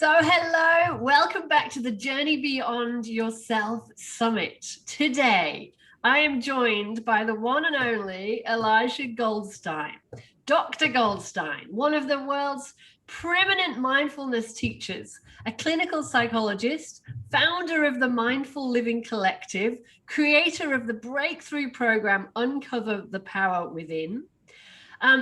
Hello, welcome back to the Journey Beyond Yourself Summit. Today, I am joined by the one and only Elisha Goldstein. Dr. Goldstein, one of the world's preeminent mindfulness teachers, a clinical psychologist, founder of the Mindful Living Collective, creator of the breakthrough program Uncover the Power Within.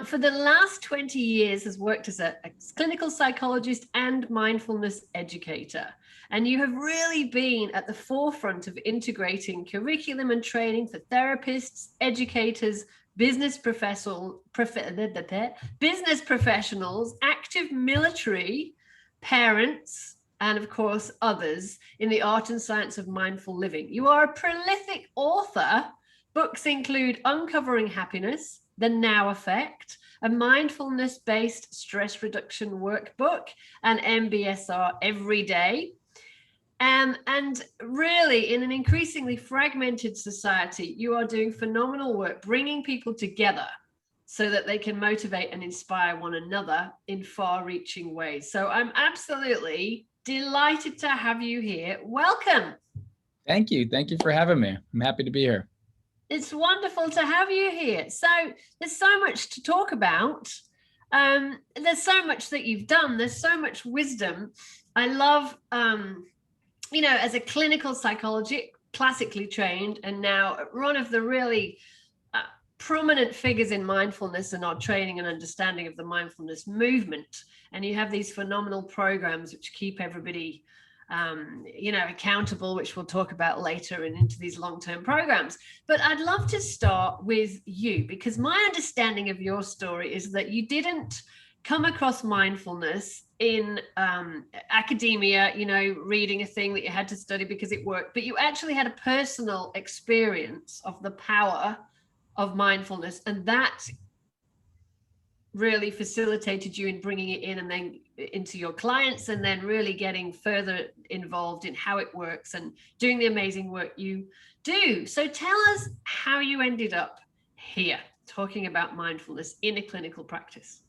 For the last 20 years has worked as a clinical psychologist and mindfulness educator. And you have really been at the forefront of integrating curriculum and training for therapists, educators, business professionals, active military, parents, and of course, others in the art and science of mindful living. You are a prolific author. Books include Uncovering Happiness, The Now Effect, a mindfulness-based stress reduction workbook, and MBSR Every Day. And really, in an increasingly fragmented society, you are doing phenomenal work, bringing people together so that they can motivate and inspire one another in far-reaching ways. So I'm absolutely delighted to have you here. Welcome. Thank you. Thank you for having me. I'm happy to be here. It's wonderful to have you here. So there's so much to talk about. There's so much that you've done. There's so much wisdom. I love, as a clinical psychologist, classically trained, and now one of the really prominent figures in mindfulness and our training and understanding of the mindfulness movement. And you have these phenomenal programs which keep everybody accountable, which we'll talk about later and into these long-term programs. But I'd love to start with you, because my understanding of your story is that you didn't come across mindfulness in academia, reading a thing that you had to study because it worked, but you actually had a personal experience of the power of mindfulness, and that really facilitated you in bringing it in and then into your clients, and then really getting further involved in how it works and doing the amazing work you do. So tell us how you ended up here talking about mindfulness in a clinical practice.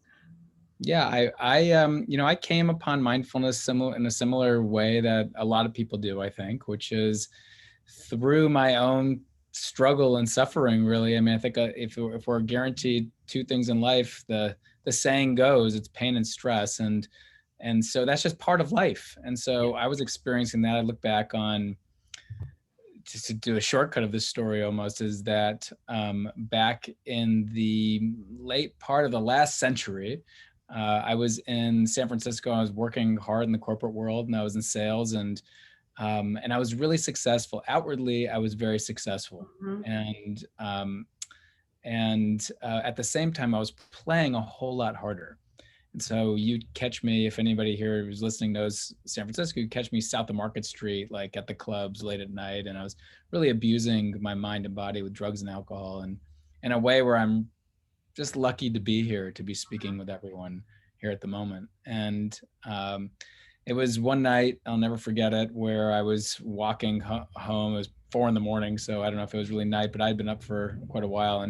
Yeah, I came upon mindfulness in a similar way that a lot of people do, I think, which is through my own struggle and suffering, really. I mean, I think if we're guaranteed two things in life, the saying goes, it's pain and stress. And so that's just part of life. And so I was experiencing that. I look back on, just to do a shortcut of this story almost, is that back in the late part of the last century, I was in San Francisco. I was working hard in the corporate world, and I was in sales, and I was really successful. Outwardly, I was very successful. Mm-hmm. And at the same time, I was playing a whole lot harder. And so you'd catch me, if anybody here who's listening knows San Francisco, you'd catch me south of Market Street, like at the clubs late at night. And I was really abusing my mind and body with drugs and alcohol, and in a way where I'm just lucky to be here, to be speaking with everyone here at the moment. And it was one night, I'll never forget it, where I was walking home. It was 4 a.m. So I don't know if it was really night, but I'd been up for quite a while.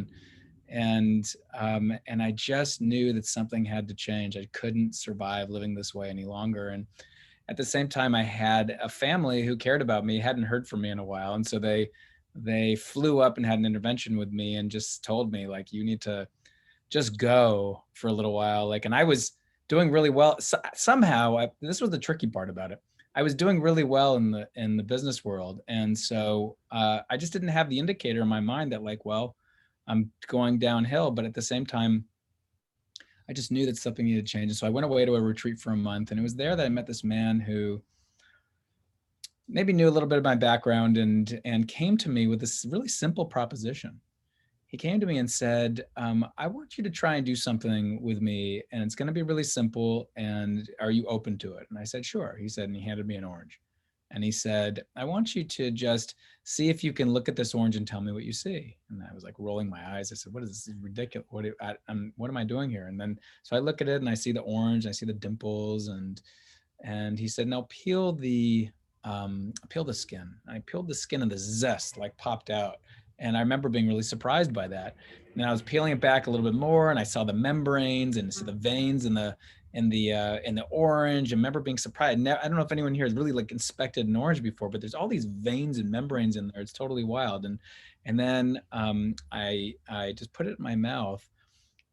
And I just knew that something had to change. I couldn't survive living this way any longer. And at the same time, I had a family who cared about me, hadn't heard from me in a while. And so they flew up and had an intervention with me and just told me, like, you need to just go for a little while. Like, and I was doing really well. Somehow, this was the tricky part about it. I was doing really well in the business world. And so I just didn't have the indicator in my mind that, like, well, I'm going downhill. But at the same time, I just knew that something needed to change. And so I went away to a retreat for a month. And it was there that I met this man who maybe knew a little bit of my background and came to me with this really simple proposition. He came to me and said, I want you to try and do something with me, and it's going to be really simple. And are you open to it? And I said, sure. He said, and he handed me an orange. And he said, I want you to just see if you can look at this orange and tell me what you see. And I was like rolling my eyes. I said, what is this? This is ridiculous. What am I doing here? And then, so I look at it and I see the orange, and I see the dimples, and he said, now peel the skin. And I peeled the skin, and the zest like popped out. And I remember being really surprised by that. And I was peeling it back a little bit more, and I saw the membranes and I saw the veins in in the orange. I remember being surprised. I don't know if anyone here has really like inspected an orange before, but there's all these veins and membranes in there. It's totally wild. And then I just put it in my mouth,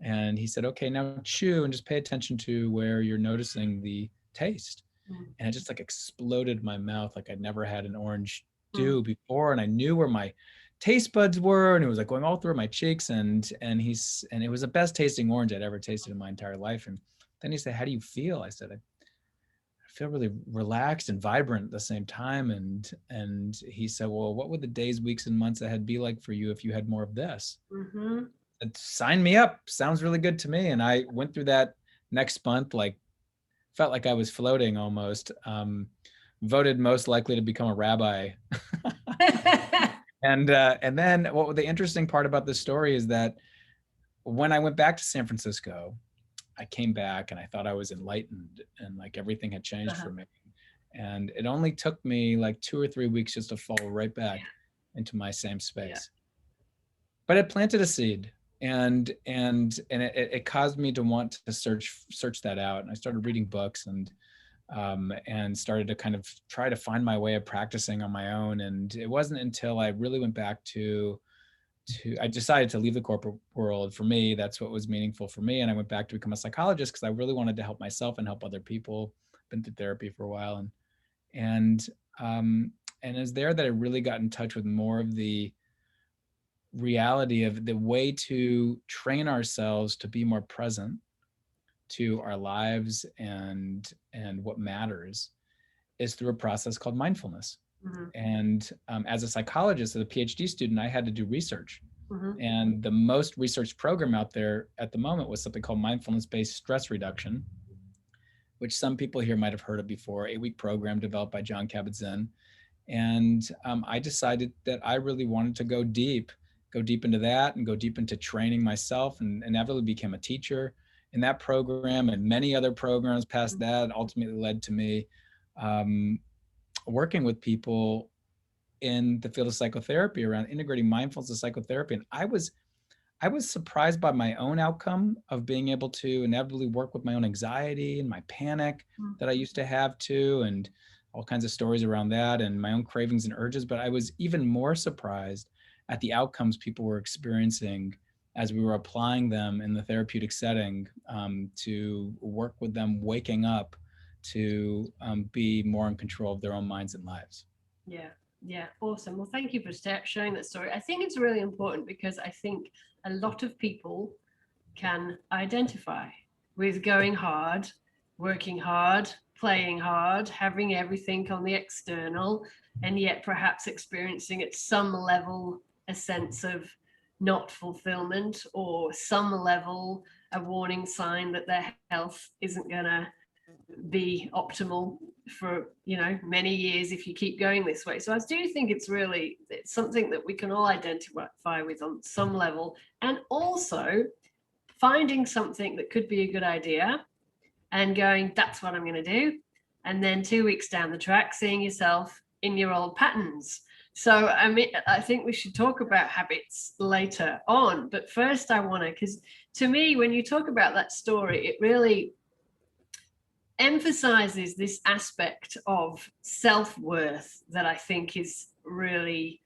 and he said, okay, now chew and just pay attention to where you're noticing the taste. And it just like exploded in my mouth like I'd never had an orange do before. And I knew where my taste buds were, and it was like going all through my cheeks. And it was the best tasting orange I'd ever tasted in my entire life. And then he said, how do you feel? I said, I feel really relaxed and vibrant at the same time. And he said, well, what would the days, weeks, and months ahead be like for you if you had more of this? Mm-hmm. Sign me up. Sounds really good to me. And I went through that next month, like felt like I was floating almost. Voted most likely to become a rabbi. And then what the interesting part about this story is that when I went back to San Francisco, I came back and I thought I was enlightened and like everything had changed for me. And it only took me like 2 or 3 weeks just to fall right back into my same space. But it planted a seed, and it caused me to want to search that out. And I started reading books and started to kind of try to find my way of practicing on my own. And it wasn't until I really went back to I decided to leave the corporate world. For me, that's what was meaningful for me. And I went back to become a psychologist because I really wanted to help myself and help other people. Been through therapy for a while, and it's there that I really got in touch with more of the reality of the way to train ourselves to be more present to our lives and what matters is through a process called mindfulness. And as a psychologist, as a PhD student, I had to do research. And the most research program out there at the moment was something called mindfulness-based stress reduction, which some people here might have heard of before, 8-week program developed by John Kabat-Zinn. And I decided that I really wanted to go deep into that and go deep into training myself, and inevitably became a teacher in that program and many other programs past that. Ultimately led to me working with people in the field of psychotherapy around integrating mindfulness and psychotherapy. And I was surprised by my own outcome of being able to inevitably work with my own anxiety and my panic that I used to have too, and all kinds of stories around that and my own cravings and urges. But I was even more surprised at the outcomes people were experiencing as we were applying them in the therapeutic setting, to work with them waking up to be more in control of their own minds and lives. Yeah, awesome. Well, thank you for sharing that story. I think it's really important because I think a lot of people can identify with going hard, working hard, playing hard, having everything on the external, and yet perhaps experiencing at some level a sense of not fulfillment, or some level a warning sign that their health isn't going to be optimal for many years if you keep going this way. So I do think it's something that we can all identify with on some level, and also finding something that could be a good idea and going, that's what I'm going to do, and then 2 weeks down the track seeing yourself in your old patterns. So I think we should talk about habits later on, but first I want to, because to me, when you talk about that story, it really emphasizes this aspect of self-worth that I think is really,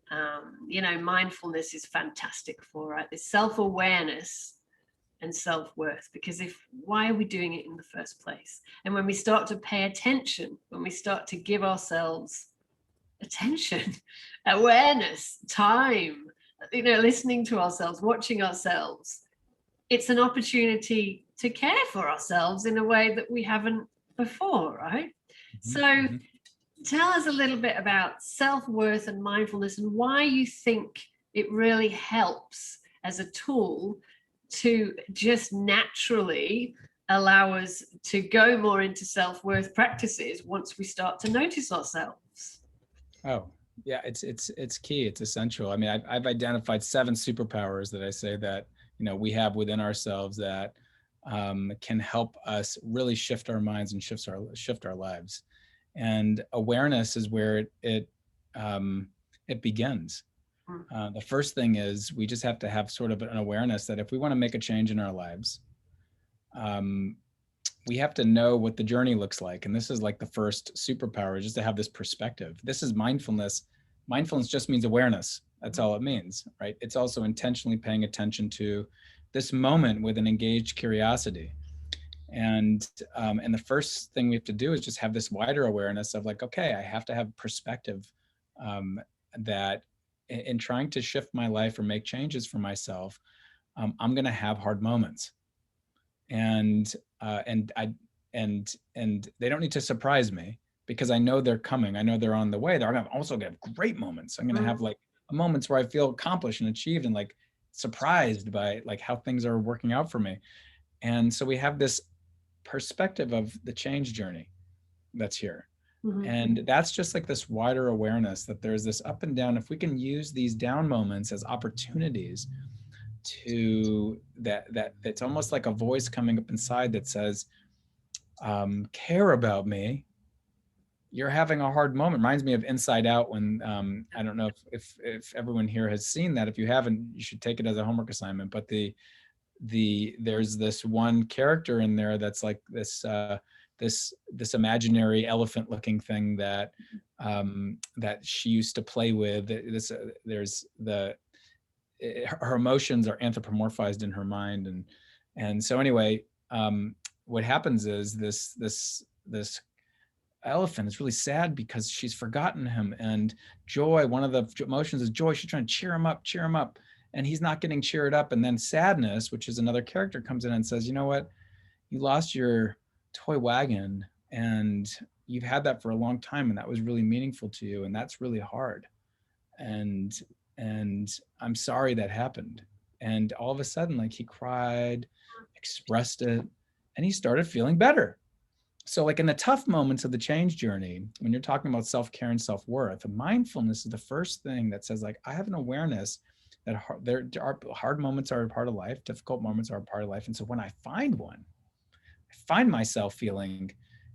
mindfulness is fantastic for, right? This self-awareness and self-worth, because why are we doing it in the first place? And when we start to pay attention, when we start to give ourselves attention, awareness, time, listening to ourselves, watching ourselves, it's an opportunity to care for ourselves in a way that we haven't before, right? So tell us a little bit about self-worth and mindfulness, and why you think it really helps as a tool to just naturally allow us to go more into self-worth practices once we start to notice ourselves. Oh, yeah, it's key. It's essential. I mean, I've identified 7 superpowers that I say that we have within ourselves that can help us really shift our minds and shift our lives. And awareness is where it begins. The first thing is we just have to have sort of an awareness that if we want to make a change in our lives, we have to know what the journey looks like. And this is like the first superpower, just to have this perspective. This is mindfulness. Mindfulness just means awareness. That's all it means, right? It's also intentionally paying attention to this moment with an engaged curiosity. And the first thing we have to do is just have this wider awareness of like, okay, I have to have perspective, that in trying to shift my life or make changes for myself, I'm going to have hard moments, and I and they don't need to surprise me, because I know they're coming. I know they're on the way. They're going to also get great moments. I'm going to have like moments where I feel accomplished and achieved and like surprised by like how things are working out for me. And so we have this perspective of the change journey that's here. Mm-hmm. And that's just like this wider awareness that there's this up and down. If we can use these down moments as opportunities to that it's almost like a voice coming up inside that says, care about me. You're having a hard moment. Reminds me of Inside Out, when I don't know if everyone here has seen that. If you haven't, you should take it as a homework assignment. But there's this one character in there that's like this imaginary elephant looking thing that that she used to play with. There's her emotions are anthropomorphized in her mind, and so anyway, what happens is this elephant is really sad because she's forgotten him, and joy, one of the emotions is joy. She's trying to cheer him up, and he's not getting cheered up. And then sadness, which is another character, comes in and says, you know what, you lost your toy wagon, and you've had that for a long time, and that was really meaningful to you, and that's really hard, and I'm sorry that happened. And all of a sudden, like, he cried, expressed it, and he started feeling better. So like in the tough moments of the change journey, when you're talking about self-care and self-worth, mindfulness is the first thing that says, like, I have an awareness that there are hard moments are a part of life, difficult moments are a part of life. And so when I find one, I find myself feeling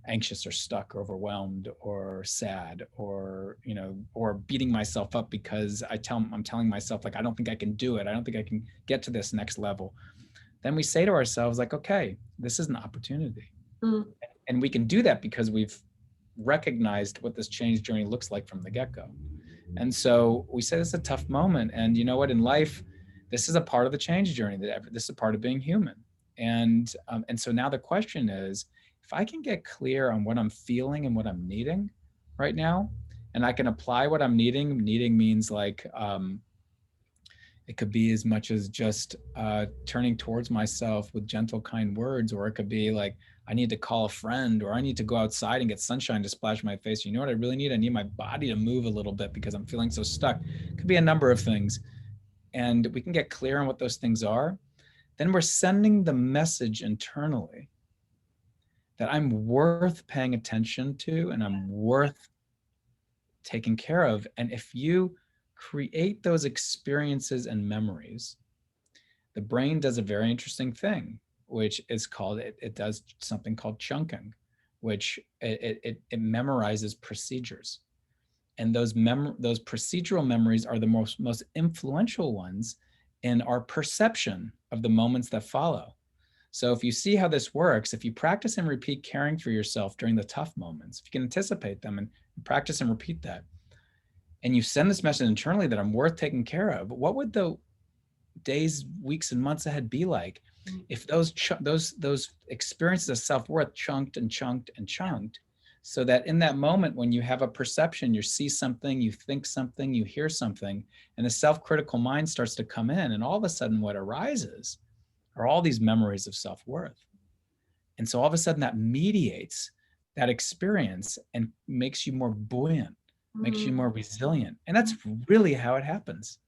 anxious or stuck or overwhelmed or sad, or or beating myself up because I'm telling myself, like, I don't think I can do it, I don't think I can get to this next level. Then we say to ourselves, like, okay, this is an opportunity. And we can do that because we've recognized what this change journey looks like from the get-go. And so we say this is a tough moment, and you know what, in life, this is a part of the change journey, this is a part of being human. And so now the question is, if I can get clear on what I'm feeling and what I'm needing right now, and I can apply what I'm needing means like, it could be as much as just turning towards myself with gentle, kind words, or it could be like, I need to call a friend, or I need to go outside and get sunshine to splash my face. You know what I really need? I need my body to move a little bit because I'm feeling so stuck. It could be a number of things. And we can get clear on what those things are. Then we're sending the message internally that I'm worth paying attention to and I'm worth taking care of. And if you create those experiences and memories, the brain does a very interesting thing, which is called, it does something called chunking, which it memorizes procedures. And those procedural memories are the most influential ones in our perception of the moments that follow. So if you see how this works, if you practice and repeat caring for yourself during the tough moments, if you can anticipate them and practice and repeat that, and you send this message internally that I'm worth taking care of, what would the days, weeks, and months ahead be like if those experiences of self-worth chunked and chunked and chunked, so that in that moment when you have a perception, you see something, you think something, you hear something, and the self-critical mind starts to come in, and all of a sudden what arises are all these memories of self-worth. And so all of a sudden that mediates that experience and makes you more buoyant, makes you more resilient. And that's really how it happens.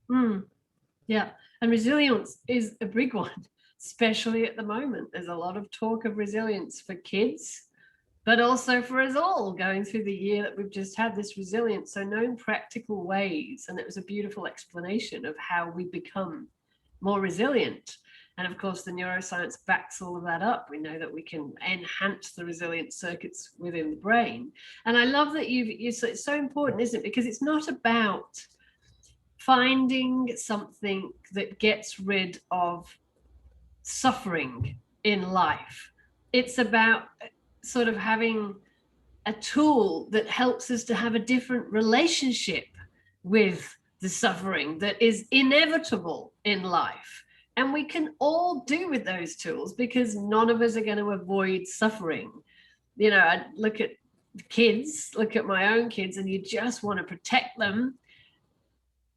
Yeah. And resilience is a big one, especially at the moment. There's a lot of talk of resilience for kids, but also for us all going through the year that we've just had, this resilience. So knowing practical ways, and it was a beautiful explanation of how we become more resilient. And of course, the neuroscience backs all of that up. We know that we can enhance the resilience circuits within the brain. And I love that it's so important, isn't it? Because it's not about finding something that gets rid of suffering in life. it's about sort of having a tool that helps us to have a different relationship with the suffering that is inevitable in life. And we can all do with those tools, because none of us are going to avoid suffering. You know, I look at kids, look at my own kids, and you just want to protect them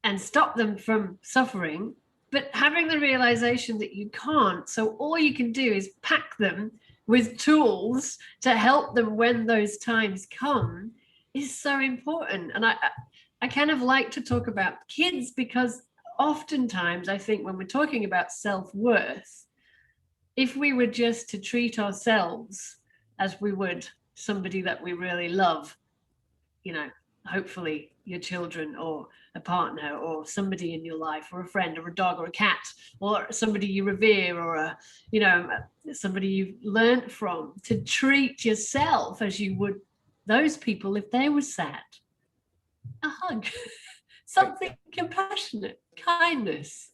and stop them from suffering, but having the realization that you can't. So all you can do is pack them with tools to help them when those times come is so important. And I kind of like to talk about kids, because oftentimes I think when we're talking about self-worth, if we were just to treat ourselves as we would somebody that we really love, you know, hopefully your children or a partner or somebody in your life, or a friend or a dog or a cat or somebody you revere, or a, you know, somebody you've learned from, to treat yourself as you would those people if they were sad. A hug, something compassionate, kindness.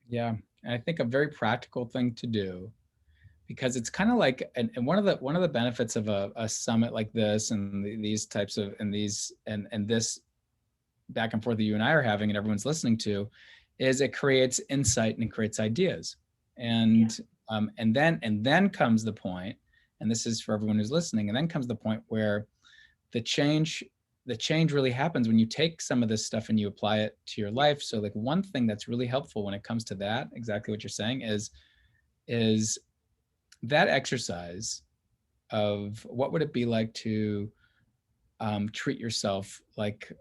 Yeah. And I think a very practical thing to do, because it's kind of like, and one of the benefits of a summit like this, and these types of, and this back and forth that you and I are having and everyone's listening to, is it creates insight and it creates ideas. And and then comes the point, and this is for everyone who's listening, and then comes the point where the change really happens when you take some of this stuff and you apply it to your life. So like one thing that's really helpful when it comes to that, exactly what you're saying, is that exercise of what would it be like to treat yourself like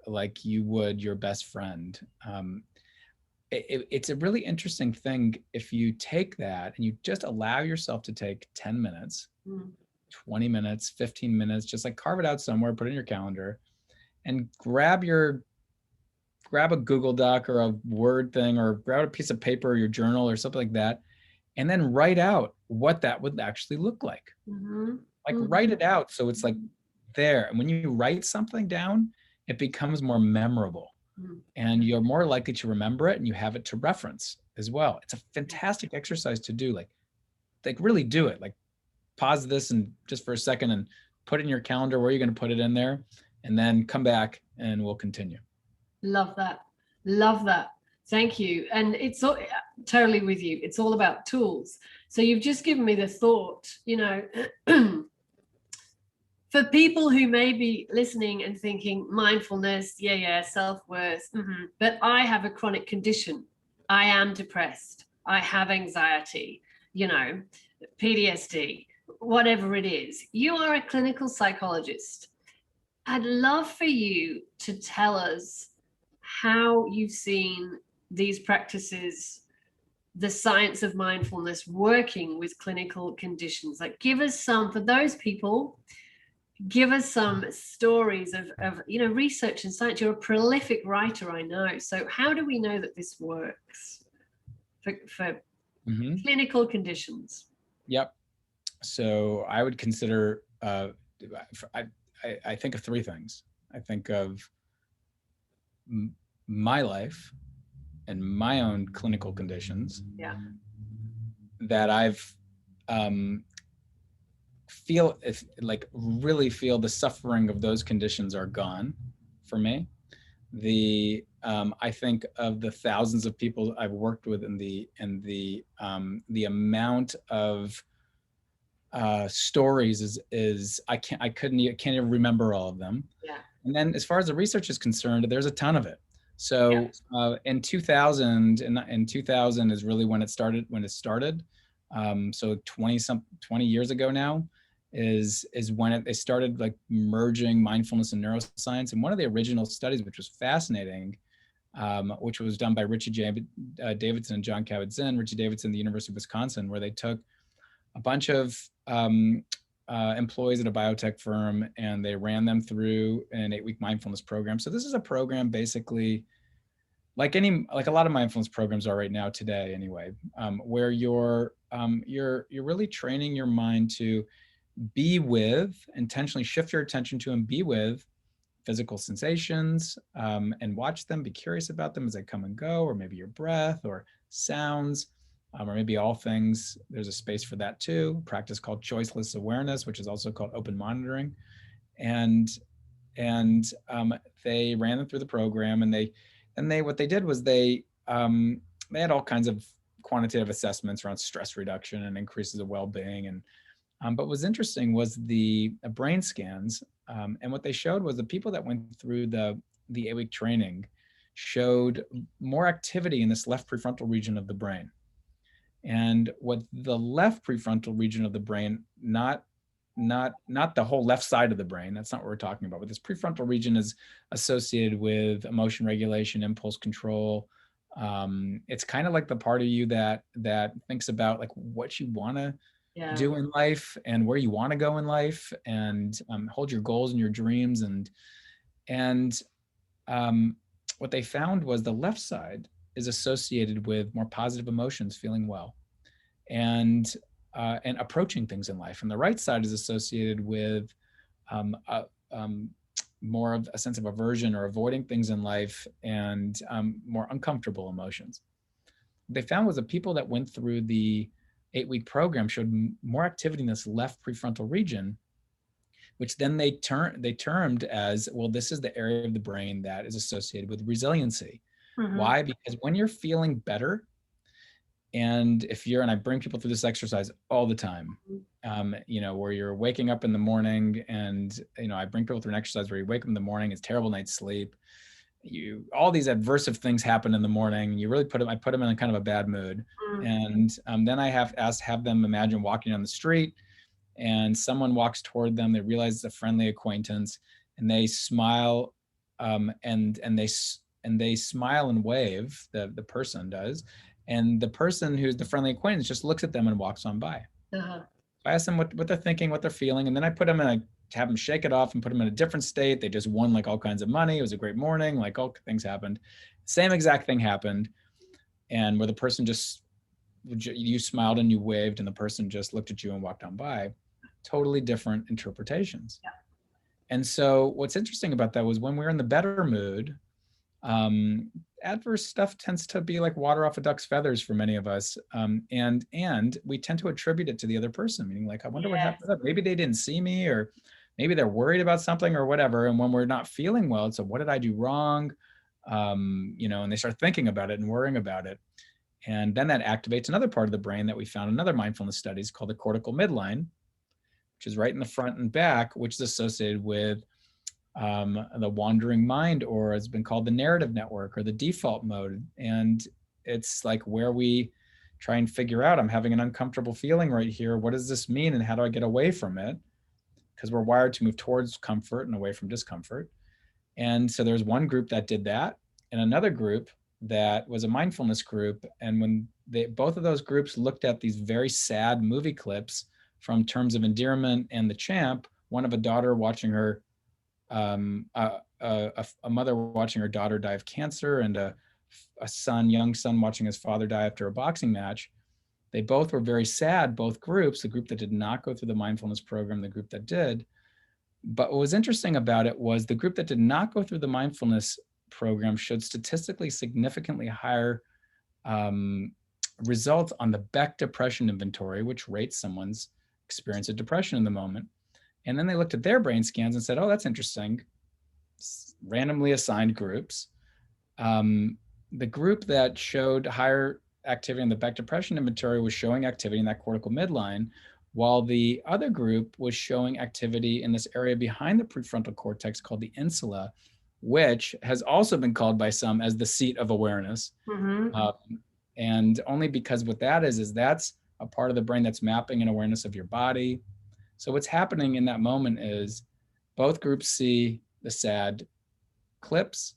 you would your best friend. It's a really interesting thing if you take that and you just allow yourself to take 10 minutes, 20 minutes, 15 minutes, just like carve it out somewhere, put it in your calendar, and grab a Google Doc or a Word thing, or grab a piece of paper or your journal or something like that, and then write out what that would actually look like. Like write it out so it's like there. And when you write something down, it becomes more memorable, and you're more likely to remember it, and you have it to reference as well. It's a fantastic exercise to do. Like really do it. Like pause this and just for a second and put it in your calendar where you're going to put it in there, and then come back and we'll continue. Love that. Love that. Thank you. And it's all, totally with you. It's all about tools. So you've just given me the thought, you know, for people who may be listening and thinking mindfulness, yeah, self-worth, but I have a chronic condition. I am depressed. I have anxiety, you know, PTSD, whatever it is. You are a clinical psychologist. I'd love for you to tell us how you've seen these practices, the science of mindfulness, working with clinical conditions. Like, give us some, for those people, give us some stories of you know, research and science. You're a prolific writer, I know. So how do we know that this works for clinical conditions? Yep. So I would consider, I think of three things. I think of my life and my own clinical conditions that I've really feel the suffering of those conditions are gone for me. I think of the thousands of people I've worked with, and the amount of stories is I can't even remember all of them. And then as far as the research is concerned, there's a ton of it. So in 2000 is really when it started. So 20 years ago now is when they started like merging mindfulness and neuroscience. And one of the original studies, which was fascinating, which was done by Richie Davidson and John Kabat-Zinn, Richie Davidson, the University of Wisconsin, where they took a bunch of employees at a biotech firm, and they ran them through an 8-week mindfulness program. So this is a program basically like a lot of mindfulness programs are right now today anyway, where you're really training your mind to be with, intentionally shift your attention to and be with physical sensations, and watch them, be curious about them as they come and go, or maybe your breath or sounds, or maybe all things. There's a space for that too. Practice called choiceless awareness, which is also called open monitoring. And they ran them through the program, and they what they did was they had all kinds of quantitative assessments around stress reduction and increases of well-being. And but what was interesting was the brain scans, and what they showed was the people that went through the 8-week training showed more activity in this left prefrontal region of the brain. And what the left prefrontal region of the brain, not the whole left side of the brain, that's not what we're talking about, but this prefrontal region is associated with emotion regulation, impulse control. It's kind of like the part of you that thinks about like what you want to do in life and where you want to go in life, and hold your goals and your dreams. And what they found was the left side is associated with more positive emotions, feeling well, and approaching things in life. And the right side is associated with more of a sense of aversion or avoiding things in life, and more uncomfortable emotions. What they found was the people that went through the 8-week program showed more activity in this left prefrontal region, which then they termed as, well, this is the area of the brain that is associated with resiliency. Mm-hmm. Why? Because when you're feeling better, and I bring people through this exercise all the time, where you're waking up in the morning, and, I bring people through an exercise where you wake up in the morning, it's terrible night's sleep. All these adversive things happen in the morning. I put them in a kind of a bad mood. Mm-hmm. And then I have them imagine walking down the street, and someone walks toward them. They realize it's a friendly acquaintance, and they smile, and they smile and wave. The person does, and the person who's the friendly acquaintance just looks at them and walks on by. Uh-huh. I ask them what they're thinking, what they're feeling, and then I have them shake it off and put them in a different state. They just won like all kinds of money. It was a great morning. Like all things happened. Same exact thing happened, and where the person you smiled and you waved, and the person just looked at you and walked on by. Totally different interpretations. Yeah. And so what's interesting about that was when we're in the better mood, adverse stuff tends to be like water off a duck's feathers for many of us. And we tend to attribute it to the other person, meaning like, I wonder what happened. Maybe they didn't see me, or maybe they're worried about something or whatever. And when we're not feeling well, it's what did I do wrong? And they start thinking about it and worrying about it. And then that activates another part of the brain that we found in other mindfulness studies called the cortical midline, which is right in the front and back, which is associated with the wandering mind, or has been called the narrative network or the default mode. And it's like where we try and figure out, I'm having an uncomfortable feeling right here. What does this mean? And how do I get away from it? Because we're wired to move towards comfort and away from discomfort. And so there's one group that did that, and another group that was a mindfulness group. And when both of those groups looked at these very sad movie clips from Terms of Endearment and The Champ, one of a daughter watching her, a mother watching her daughter die of cancer, and a young son watching his father die after a boxing match. They both were very sad, both groups, the group that did not go through the mindfulness program, the group that did. But what was interesting about it was the group that did not go through the mindfulness program showed statistically significantly higher results on the Beck Depression Inventory, which rates someone's experience of depression in the moment. And then they looked at their brain scans and said, oh, that's interesting. Randomly assigned groups. The group that showed higher activity in the Beck Depression Inventory was showing activity in that cortical midline, while the other group was showing activity in this area behind the prefrontal cortex called the insula, which has also been called by some as the seat of awareness. Mm-hmm. And only because what that is that's a part of the brain that's mapping an awareness of your body. So what's happening in that moment is both groups see the sad clips.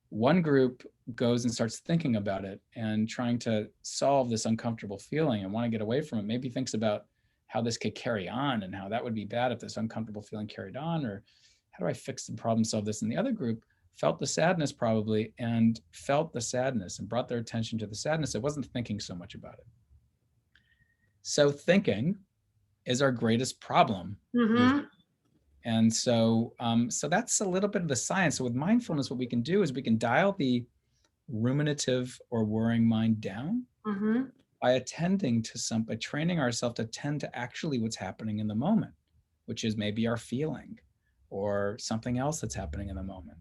One group goes and starts thinking about it and trying to solve this uncomfortable feeling and want to get away from it. Maybe thinks about how this could carry on and how that would be bad if this uncomfortable feeling carried on, or how do I fix the problem, solve this? And the other group felt the sadness probably, and felt the sadness and brought their attention to the sadness. It wasn't thinking so much about it. So thinking is our greatest problem. Mm-hmm. And so that's a little bit of the science. So with mindfulness, what we can do is we can dial the ruminative or worrying mind down. Mm-hmm. by by training ourselves to attend to actually what's happening in the moment, which is maybe our feeling or something else that's happening in the moment.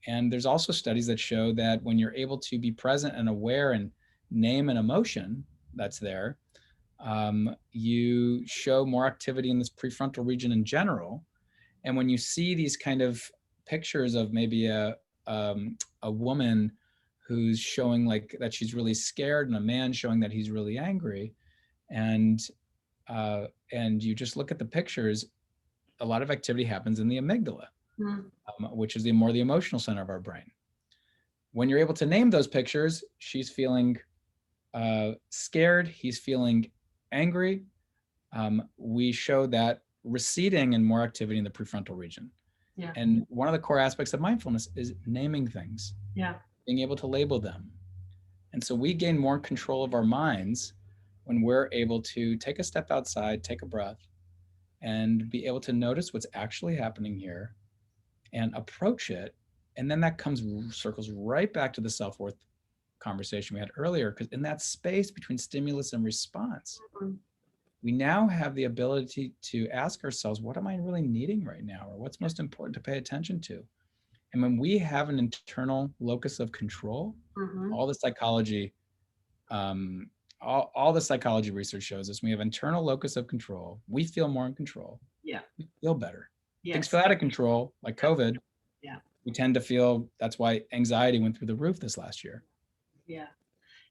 And there's also studies that show that when you're able to be present and aware and name an emotion that's there, you show more activity in this prefrontal region in general. And when you see these kind of pictures of maybe a woman who's showing like that she's really scared and a man showing that he's really angry, and you just look at the pictures, a lot of activity happens in the amygdala, which is the more the emotional center of our brain. When you're able to name those pictures, she's feeling scared, he's feeling angry. We show that receding and more activity in the prefrontal region. Yeah. And one of the core aspects of mindfulness is naming things. Yeah. Being able to label them. And so we gain more control of our minds when we're able to take a step outside, take a breath, and be able to notice what's actually happening here and approach it. And then that circles right back to the self-worth conversation we had earlier, because in that space between stimulus and response, we now have the ability to ask ourselves, what am I really needing right now? Or what's most important to pay attention to? And when we have an internal locus of control, all the psychology, all the psychology research shows us, we have internal locus of control. We feel more in control. Yeah. We feel better. Yes. Things feel out of control, like COVID. Yeah. We tend to feel, that's why anxiety went through the roof this last year. Yeah.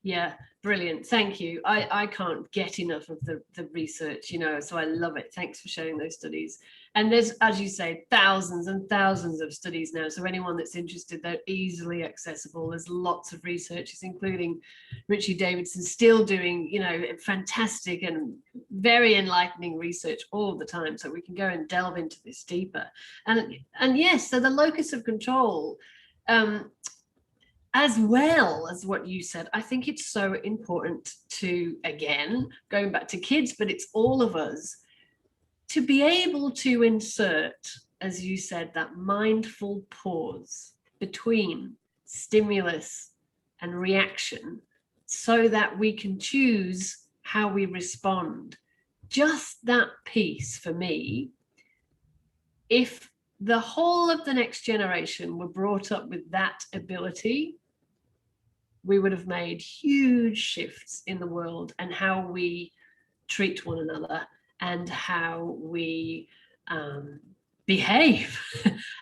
Yeah, brilliant. Thank you. I can't get enough of the research, so I love it. Thanks for sharing those studies. And there's, as you say, thousands and thousands of studies now. So anyone that's interested, they're easily accessible. There's lots of researchers, including Richie Davidson, still doing, fantastic and very enlightening research all the time. So we can go and delve into this deeper. And yes, so the locus of control, as well as what you said, I think it's so important to, again, going back to kids, but it's all of us, to be able to insert, as you said, that mindful pause between stimulus and reaction so that we can choose how we respond. Just that piece for me, if the whole of the next generation were brought up with that ability, we would have made huge shifts in the world and how we treat one another and how we behave,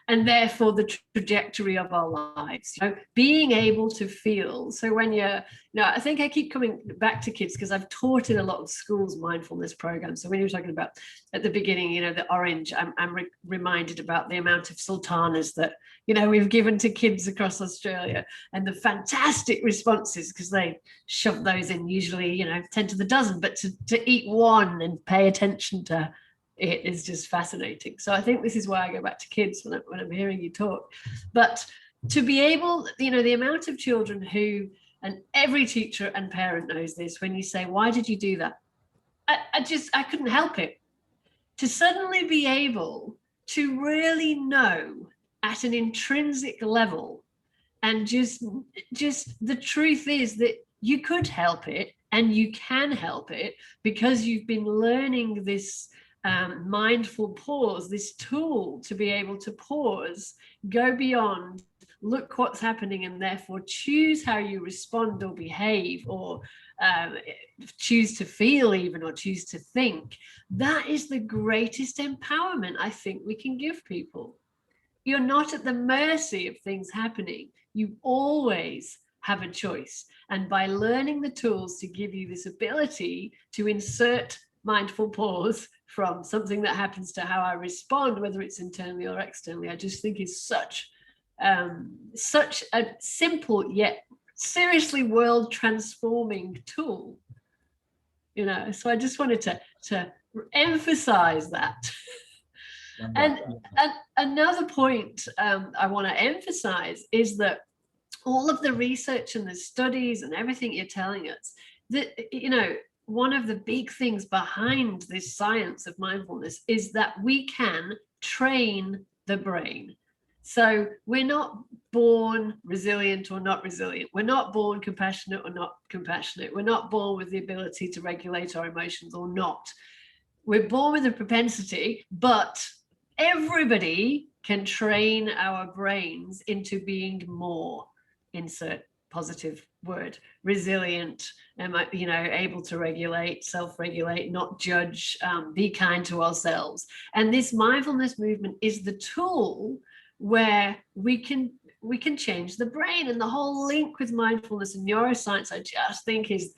and therefore the trajectory of our lives. Being able to feel. So when I think I keep coming back to kids because I've taught in a lot of schools mindfulness programs. So when you were talking about at the beginning, the orange, I'm reminded about the amount of sultanas that we've given to kids across Australia, and the fantastic responses, because they shove those in usually 10 to the dozen, but to eat one and pay attention to it is just fascinating. So I think this is why I go back to kids when I'm hearing you talk. But to be able, the amount of children who, and every teacher and parent knows this, when you say, why did you do that? I couldn't help it. To suddenly be able to really know at an intrinsic level, and just the truth is that you could help it and you can help it because you've been learning this mindful pause, this tool to be able to pause, go beyond, look what's happening, and therefore choose how you respond or behave, or choose to feel even, or choose to think. That is the greatest empowerment I think we can give people. You're not at the mercy of things happening. You always have a choice. And by learning the tools to give you this ability to insert mindful pause from something that happens to how I respond, whether it's internally or externally, I just think is such a simple yet seriously world transforming tool. So I just wanted to emphasize that. And another point I want to emphasize is that all of the research and the studies and everything you're telling us, that one of the big things behind this science of mindfulness is that we can train the brain. So we're not born resilient or not resilient. We're not born compassionate or not compassionate. We're not born with the ability to regulate our emotions or not. We're born with a propensity, but everybody can train our brains into being more, insert positive word, resilient, able to regulate, self-regulate, not judge, be kind to ourselves. And this mindfulness movement is the tool where we can change the brain. And the whole link with mindfulness and neuroscience, I just think is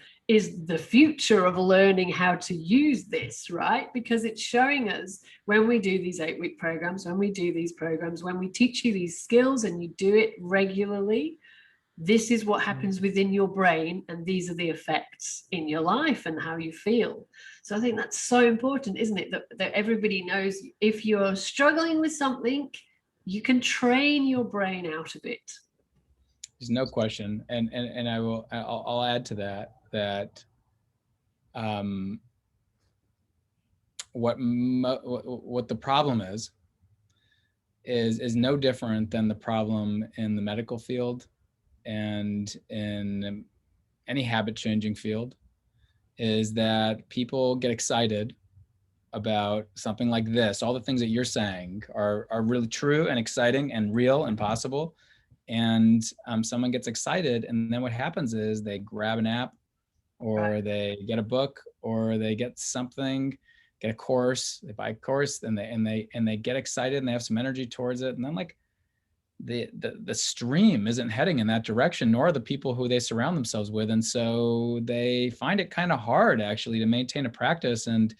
the future of learning how to use this, right? Because it's showing us when we do these 8-week programs, when we do these programs, when we teach you these skills and you do it regularly, this is what happens within your brain, and these are the effects in your life and how you feel. So I think that's so important, isn't it? That everybody knows if you're struggling with something, you can train your brain out of it. There's no question. And I'll add to that what the problem is no different than the problem in the medical field and in any habit changing field, is that people get excited about something like this. All the things that you're saying are really true and exciting and real and possible. And someone gets excited, and then what happens is they grab an app, or they get a book, or they get something, get a course, they buy a course, and they get excited and they have some energy towards it. And then like the stream isn't heading in that direction, nor the people who they surround themselves with. And so they find it kind of hard actually to maintain a practice. And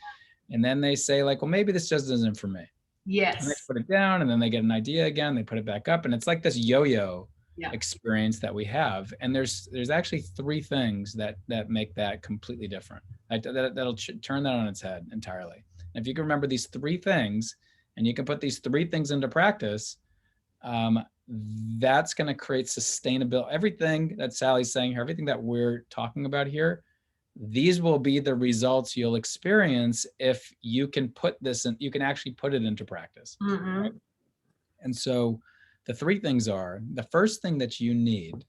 then they say like, well, maybe this just isn't for me. Yes. And they put it down, and then they get an idea again, they put it back up. And it's like this yo-yo Yeah. experience that we have. And there's actually 3 things that make that completely different. That'll turn that on its head entirely. And if you can remember these 3 things, and you can put these 3 things into practice, that's going to create sustainability. Everything that Sally's saying here, everything that we're talking about here, these will be the results you'll experience if you can put this in, you can actually put it into practice. Mm-hmm. Right? And so the 3 things are, the first thing that you need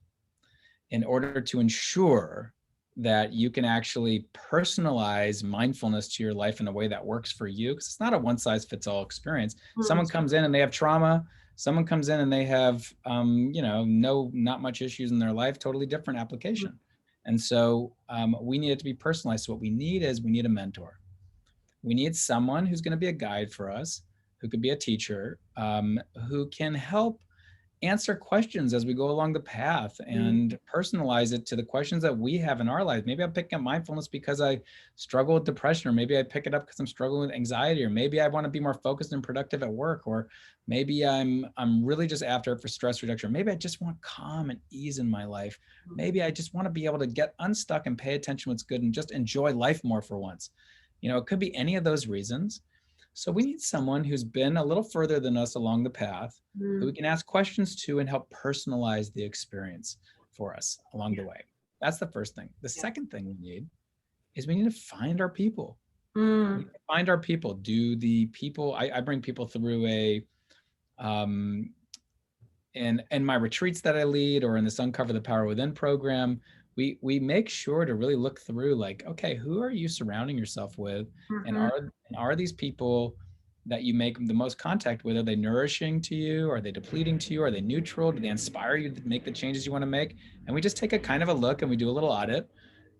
in order to ensure that you can actually personalize mindfulness to your life in a way that works for you, because it's not a one size fits all experience. Mm-hmm. Someone comes in and they have trauma. Someone comes in and they have, not much issues in their life, totally different application. Mm-hmm. And so we need it to be personalized. So what we need is we need a mentor. We need someone who's going to be a guide for us, who could be a teacher, who can help answer questions as we go along the path and personalize it to the questions that we have in our lives. Maybe I'm picking up mindfulness because I struggle with depression, or maybe I pick it up because I'm struggling with anxiety, or maybe I want to be more focused and productive at work, or maybe I'm really just after it for stress reduction. Maybe I just want calm and ease in my life. Maybe I just want to be able to get unstuck and pay attention to what's good and just enjoy life more for once. It could be any of those reasons. So we need someone who's been a little further than us along the path, who we can ask questions to and help personalize the experience for us along the way. That's the first thing. The second thing we need is we need to find our people. We need to find our people. Do the people, I bring people through in my retreats that I lead, or in this Uncover the Power Within program, we make sure to really look through like, okay, who are you surrounding yourself with? Mm-hmm. And are these people that you make the most contact with, are they nourishing to you? Are they depleting to you? Are they neutral? Do they inspire you to make the changes you want to make? And we just take a kind of a look, and we do a little audit,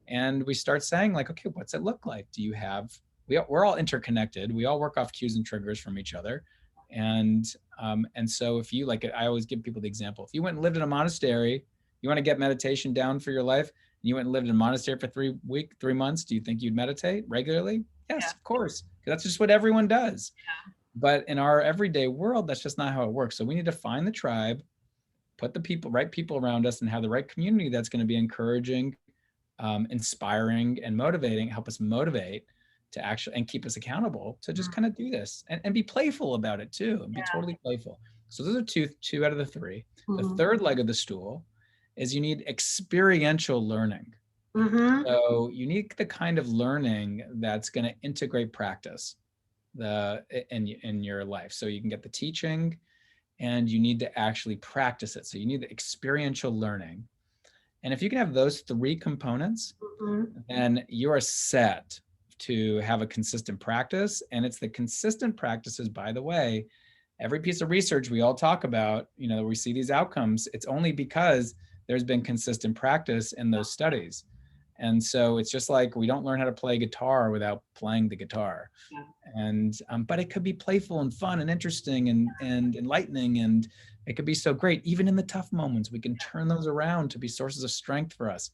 and we start saying like, okay, what's it look like? Do you have, we're all interconnected. We all work off cues and triggers from each other. And so if you, like, I always give people the example, if you went and lived in a monastery, you want to get meditation down for your life, and you went and lived in a monastery for 3 months, do you think you'd meditate regularly? Yes, of course. That's just what everyone does. Yeah. But in our everyday world, that's just not how it works. So we need to find the tribe, put the right people around us, and have the right community that's going to be encouraging, inspiring, and motivating, help us motivate to actually, and keep us accountable to just kind of do this, and be playful about it too, and be totally playful. So those are two out of the 3. The third leg of the stool is you need experiential learning. So you need the kind of learning that's going to integrate practice in your life. So you can get the teaching, and you need to actually practice it. So you need the experiential learning. And if you can have those three components, then you are set to have a consistent practice. And it's the consistent practices, by the way, every piece of research we all talk about, we see these outcomes, it's only because there's been consistent practice in those studies. And so it's just like we don't learn how to play guitar without playing the guitar. And but it could be playful and fun and interesting and enlightening, and it could be so great. Even in the tough moments, we can turn those around to be sources of strength for us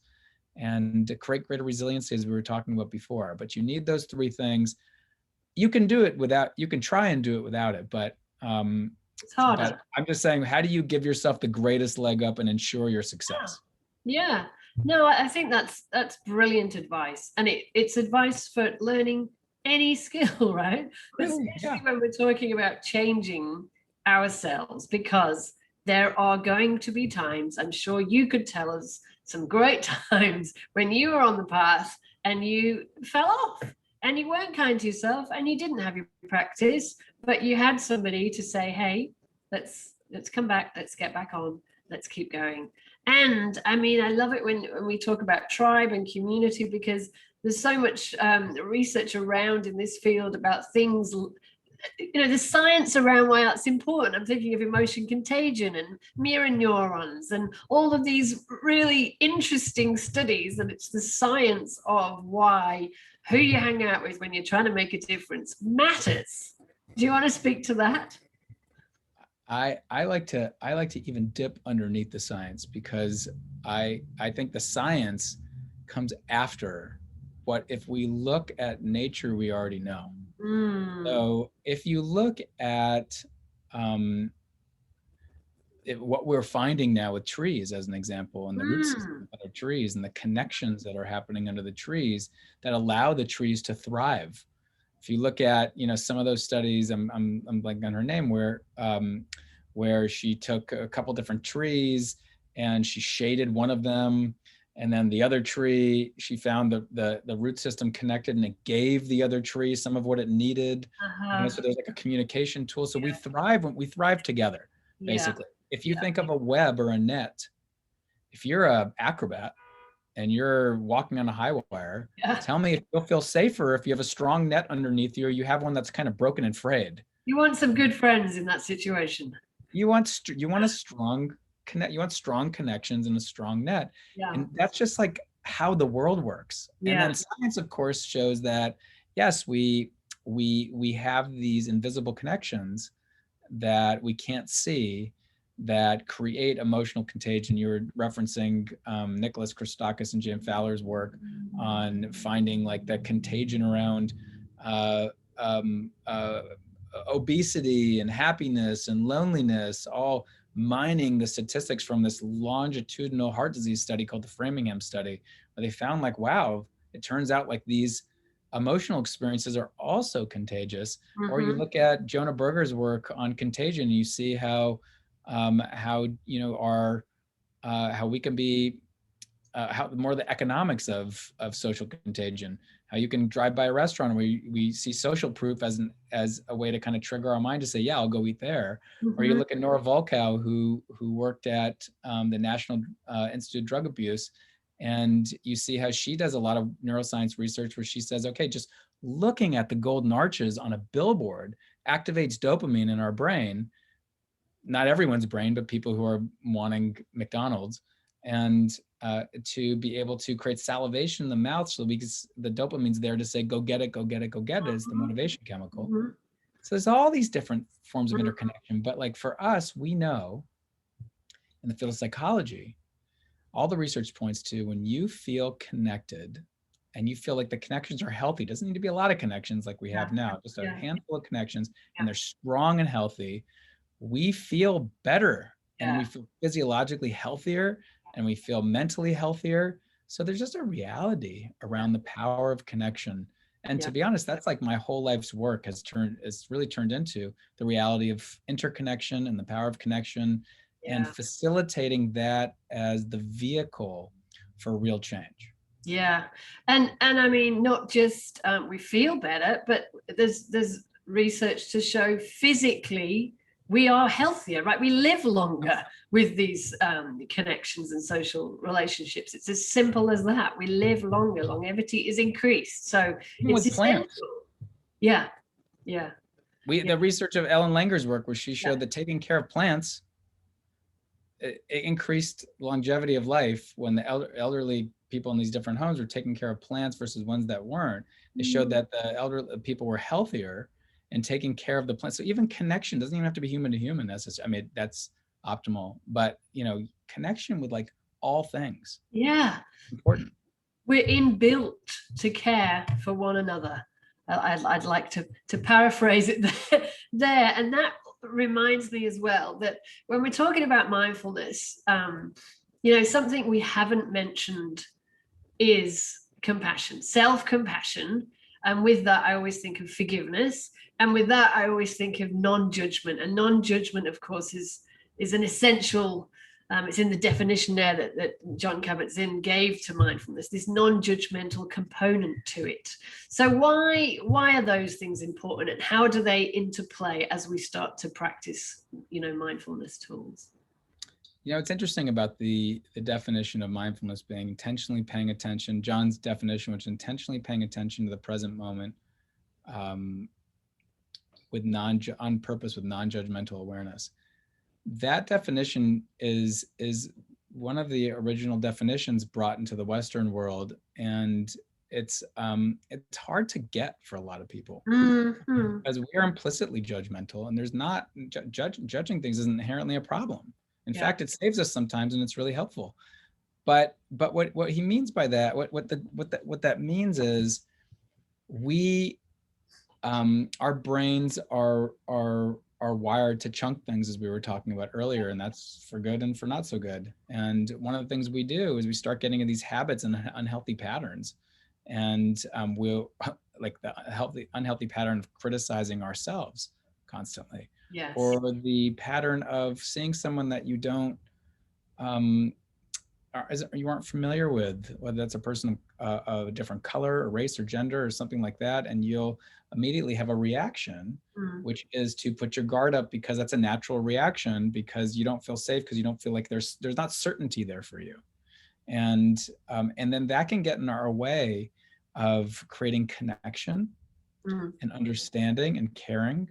and to create greater resiliency, as we were talking about before. But you need those three things. You can do it without, you can try and do it without it, but it's harder. But I'm just saying, how do you give yourself the greatest leg up and ensure your success? Yeah. No, I think that's brilliant advice. And it's advice for learning any skill, right? Especially when we're talking about changing ourselves, because there are going to be times, I'm sure you could tell us some great times when you were on the path and you fell off and you weren't kind to yourself and you didn't have your practice, but you had somebody to say, hey, let's come back, let's get back on, let's keep going. And I mean, I love it when we talk about tribe and community, because there's so much research around in this field about things, the science around why that's important. I'm thinking of emotion contagion and mirror neurons and all of these really interesting studies. And it's the science of why who you hang out with when you're trying to make a difference matters. Do you want to speak to that? I like to even dip underneath the science, because I think the science comes after what, if we look at nature, we already know. So if you look at what we're finding now with trees, as an example, and the root system of the trees and the connections that are happening under the trees that allow the trees to thrive. If you look at, some of those studies, I'm blanking on her name, where she took a couple different trees and she shaded one of them, and then the other tree, she found the root system connected, and it gave the other tree some of what it needed. So there's like a communication tool. So we thrive together, basically. If you think of a web or a net, if you're an acrobat and you're walking on a high wire, tell me if you'll feel safer if you have a strong net underneath you, or you have one that's kind of broken and frayed. You want some good friends in that situation. You want a strong you want strong connections and a strong net. And that's just like how the world works. And then science, of course, shows that yes, we have these invisible connections that we can't see that create emotional contagion. You were referencing Nicholas Christakis and Jim Fowler's work on finding like that contagion around obesity and happiness and loneliness, all mining the statistics from this longitudinal heart disease study called the Framingham study, where they found like, wow, it turns out like these emotional experiences are also contagious. Or you look at Jonah Berger's work on contagion, and you see how we can be how more the economics of social contagion, how you can drive by a restaurant where we see social proof as a way to kind of trigger our mind to say, yeah, I'll go eat there. Or you look at Nora Volkow, who worked at the National Institute of Drug Abuse, and you see how she does a lot of neuroscience research where she says, okay, just looking at the golden arches on a billboard activates dopamine in our brain. Not everyone's brain, but people who are wanting McDonald's, and to be able to create salivation in the mouth, so because the dopamine's there to say, go get it, go get it, go get it, is the motivation chemical. So there's all these different forms of interconnection. But like for us, we know in the field of psychology, all the research points to when you feel connected and you feel like the connections are healthy, doesn't need to be a lot of connections like we have now, just a handful of connections, and they're strong and healthy, we feel better and we feel physiologically healthier and we feel mentally healthier. So there's just a reality around the power of connection. And to be honest, that's like my whole life's work has really turned into the reality of interconnection and the power of connection and facilitating that as the vehicle for real change. Yeah. And I mean, not just we feel better, but there's research to show physically we are healthier, right? We live longer with these connections and social relationships. It's as simple as that. We live longer. Longevity is increased. So Even it's with essential. plants. Yeah. Yeah. The research of Ellen Langer's work, where she showed Yeah. that taking care of plants, it increased longevity of life when the elderly people in these different homes were taking care of plants versus ones that weren't. They showed that the elderly people were healthier and taking care of the plants. So even connection doesn't even have to be human to human. I mean, that's optimal, but connection with like all things. Yeah. Important. We're inbuilt to care for one another. I'd like to paraphrase it there. And that reminds me as well that when we're talking about mindfulness, something we haven't mentioned is compassion, self-compassion. And with that, I always think of forgiveness. And with that, I always think of non-judgment. And non-judgment, of course, is an essential. It's in the definition there that John Kabat-Zinn gave to mindfulness, this non-judgmental component to it. So why are those things important, and how do they interplay as we start to practice, mindfulness tools? It's interesting about the definition of mindfulness being intentionally paying attention. John's definition, which is intentionally paying attention to the present moment, on purpose with non-judgmental awareness. That definition is one of the original definitions brought into the Western world, and it's hard to get for a lot of people because we are implicitly judgmental, and there's not judging things isn't inherently a problem. In fact, it saves us sometimes, and it's really helpful. But what he means by that, what that means is we our brains are wired to chunk things, as we were talking about earlier, and that's for good and for not so good. And one of the things we do is we start getting in these habits and unhealthy patterns, and we'll like the unhealthy pattern of criticizing ourselves constantly. Yes. Or the pattern of seeing someone that you don't you aren't familiar with, whether that's a person of a different color or race or gender or something like that, and you'll immediately have a reaction, which is to put your guard up, because that's a natural reaction, because you don't feel safe, because you don't feel like there's not certainty there for you, and then that can get in our way of creating connection and understanding and caring.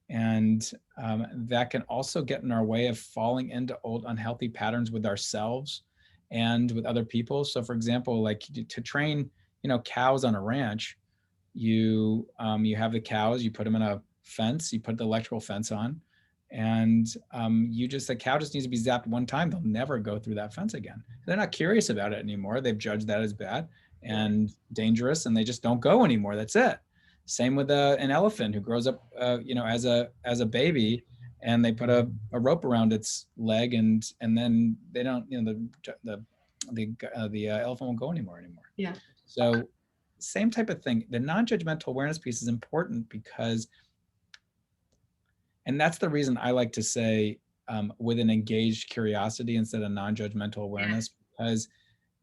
And that can also get in our way of falling into old unhealthy patterns with ourselves and with other people. So for example, like to train, cows on a ranch, you have the cows, you put them in a fence, you put the electrical fence on, and the cow just needs to be zapped one time. They'll never go through that fence again. They're not curious about it anymore. They've judged that as bad and dangerous, and they just don't go anymore. That's it. Same with an elephant who grows up, as a baby, and they put a rope around its leg, and then they don't, the elephant won't go anymore. Yeah. So, same type of thing. The non-judgmental awareness piece is important because, and that's the reason I like to say with an engaged curiosity instead of non-judgmental awareness, because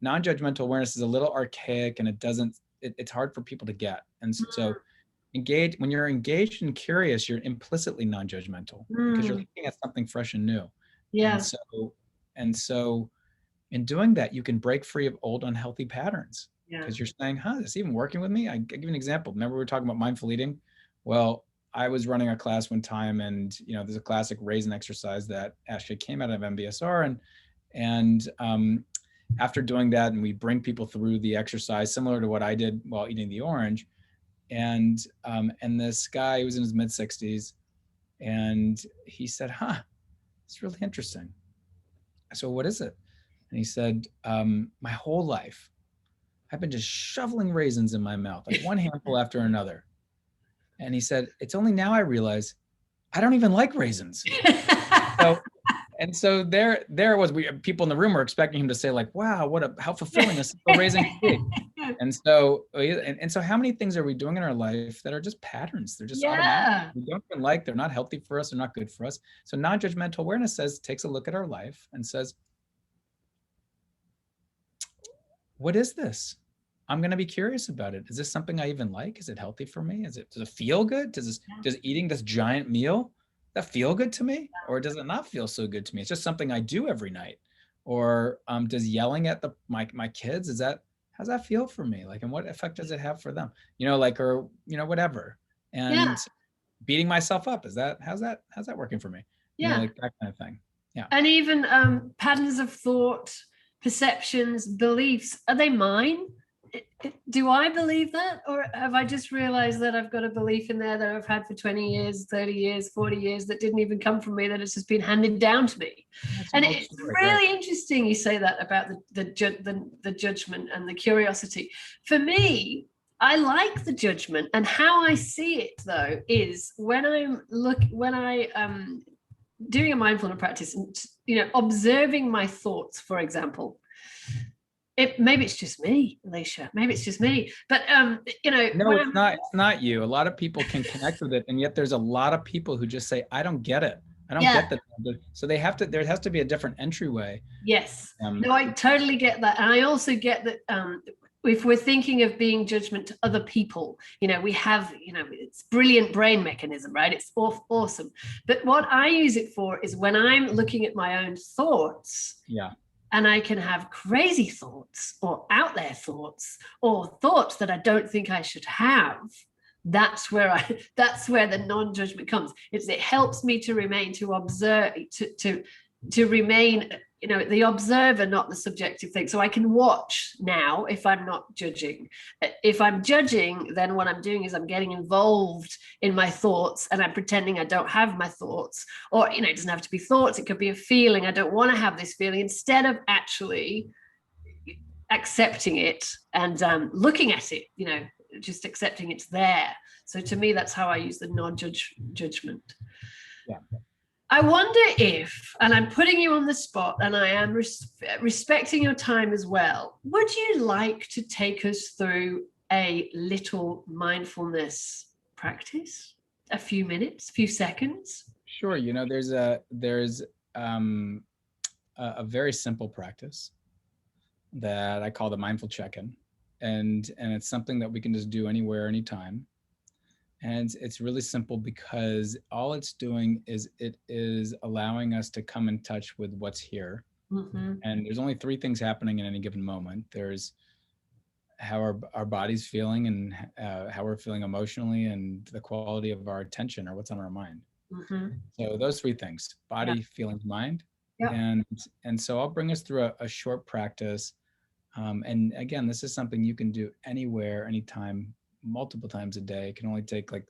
non-judgmental awareness is a little archaic, and it's hard for people to get, and so. When you're engaged and curious, you're implicitly non-judgmental because you're looking at something fresh and new. Yeah. And so in doing that, you can break free of old unhealthy patterns, because you're saying, is even working with me? I'll give you an example. Remember we were talking about mindful eating? Well, I was running a class one time, and there's a classic raisin exercise that actually came out of MBSR, and after doing that, and we bring people through the exercise similar to what I did while eating the orange. And this guy, he was in his mid-60s, and he said, it's really interesting. So what is it? And he said, my whole life, I've been just shoveling raisins in my mouth, like one handful after another. And he said, it's only now I realize I don't even like raisins. So there was, people in the room were expecting him to say like, wow, how fulfilling a simple raisin can be. And so how many things are we doing in our life that are just patterns? They're just automatic. We don't even like, they're not healthy for us. They're not good for us. So non-judgmental awareness takes a look at our life and says, what is this? I'm going to be curious about it. Is this something I even like? Is it healthy for me? Does it feel good? Does eating this giant meal that feel good to me, or does it not feel so good to me? It's just something I do every night. Or does yelling at my kids, is that, how's that feel for me? Like, and what effect does it have for them? Like, or whatever. Yeah. And beating myself up, how's that working for me? Yeah. Like that kind of thing. Yeah. And even patterns of thought, perceptions, beliefs, are they mine? Do I believe that? Or have I just realized that I've got a belief in there that I've had for 20 years, 30 years, 40 years that didn't even come from me, that it's just been handed down to me? That's an And old it's story, really right? interesting you say that about the judgment and the curiosity. For me, I like the judgment, and how I see it though is when I doing a mindfulness practice and observing my thoughts, for example. Maybe it's just me, Elisha. Maybe it's just me. But No, when it's I'm not. It's not you. A lot of people can connect with it, and yet there's a lot of people who just say, "I don't get it. I don't yeah, get that." So they have to. There has to be a different entryway. yes. No, I totally get that. And I also get that if we're thinking of being judgment to other people, we have, it's brilliant brain mechanism, right? It's awesome. But what I use it for is when I'm looking at my own thoughts. Yeah. And I can have crazy thoughts or out there thoughts or thoughts that I don't think I should have. That's where the non-judgment comes. It helps me to remain, to observe, to remain, the observer, not the subjective thing. So I can watch now if I'm not judging. If I'm judging, then what I'm doing is I'm getting involved in my thoughts and I'm pretending I don't have my thoughts. Or, it doesn't have to be thoughts. It could be a feeling. I don't want to have this feeling, instead of actually accepting it and looking at it, just accepting it's there. So to me, that's how I use the non-judgment. Yeah. I wonder if, and I'm putting you on the spot and I am respecting your time as well, would you like to take us through a little mindfulness practice? A few minutes, a few seconds? Sure. There's a very simple practice that I call the mindful check-in, and it's something that we can just do anywhere, anytime. And it's really simple because all it's doing is it is allowing us to come in touch with what's here. Mm-hmm. And there's only three things happening in any given moment. There's how our body's feeling, and how we're feeling emotionally, and the quality of our attention, or what's on our mind. Mm-hmm. So those three things: body, Yeah. feelings, mind. Yeah. And so I'll bring us through a short practice. And again, this is something you can do anywhere, anytime, multiple times a day. It can only take like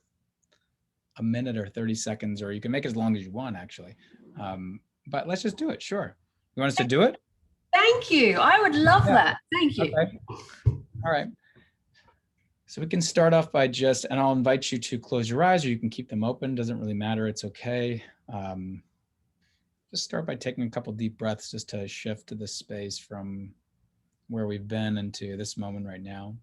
a minute or 30 seconds, or you can make it as long as you want, actually. But let's just do it. Sure. You want us to do it? Thank you. I would love Yeah. that. Thank you. Okay. All right. So we can start off by and I'll invite you to close your eyes, or you can keep them open. Doesn't really matter. It's okay. Just start by taking a couple deep breaths, just to shift to the space from where we've been into this moment right now.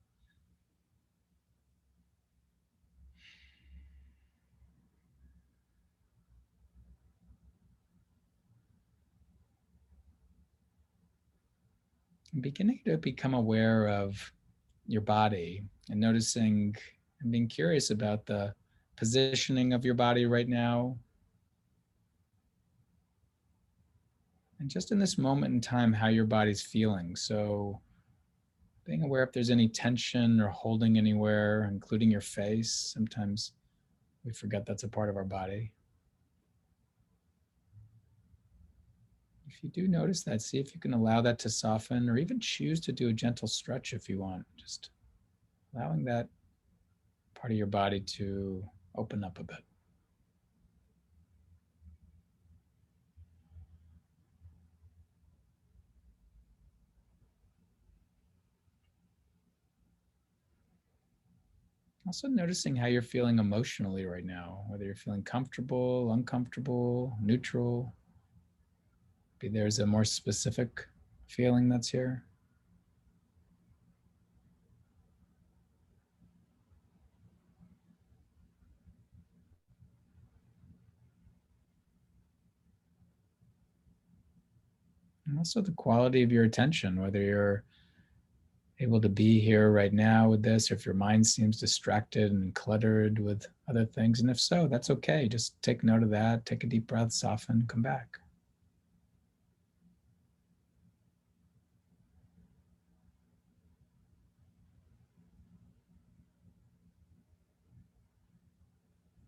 Beginning to become aware of your body and noticing and being curious about the positioning of your body right now. And just in this moment in time, how your body's feeling. So being aware if there's any tension or holding anywhere, including your face. Sometimes we forget that's a part of our body. If you do notice that, see if you can allow that to soften, or even choose to do a gentle stretch if you want. Just allowing that part of your body to open up a bit. Also noticing how you're feeling emotionally right now, whether you're feeling comfortable, uncomfortable, neutral. Maybe there's a more specific feeling that's here. And also the quality of your attention, whether you're able to be here right now with this, or if your mind seems distracted and cluttered with other things. And if so, that's okay. Just take note of that, take a deep breath, soften, come back.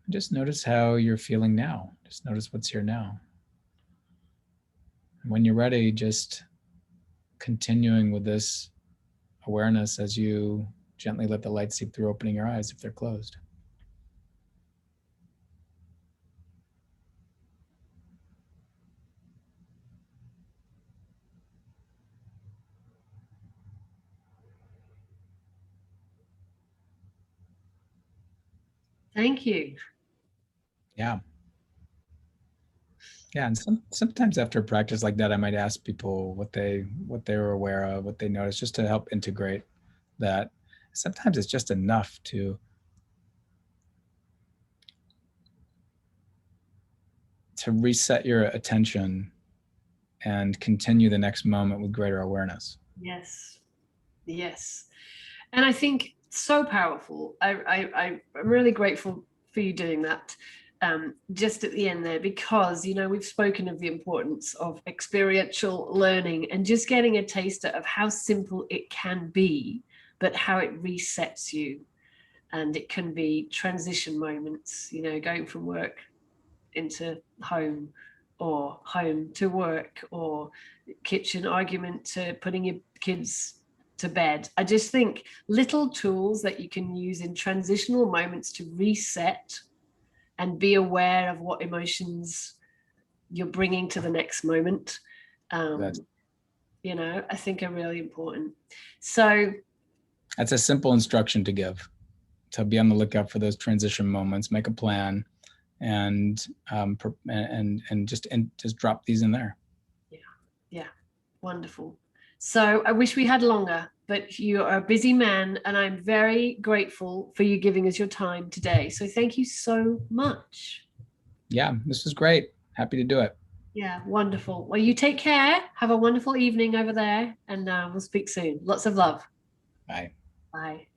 Just notice how you're feeling now. Just notice what's here now. And when you're ready, just continuing with this awareness as you gently let the light seep through, opening your eyes if they're closed. Thank you. Yeah. Yeah, and sometimes after a practice like that, I might ask people what they were aware of, what they noticed, just to help integrate that. Sometimes it's just enough to reset your attention and continue the next moment with greater awareness. Yes. Yes. And I think so powerful. I'm really grateful for you doing that. Just at the end there, because we've spoken of the importance of experiential learning and just getting a taster of how simple it can be, but how it resets you. And it can be transition moments, going from work into home, or home to work, or kitchen argument to putting your kids to bed. I just think little tools that you can use in transitional moments to reset and be aware of what emotions you're bringing to the next moment, I think are really important. So that's a simple instruction to give, to be on the lookout for those transition moments, make a plan, and just drop these in there. Yeah, wonderful. So I wish we had longer, but you are a busy man, and I'm very grateful for you giving us your time today. So thank you so much. Yeah, this was great. Happy to do it. Yeah, wonderful. Well, you take care. Have a wonderful evening over there, and we'll speak soon. Lots of love. Bye. Bye.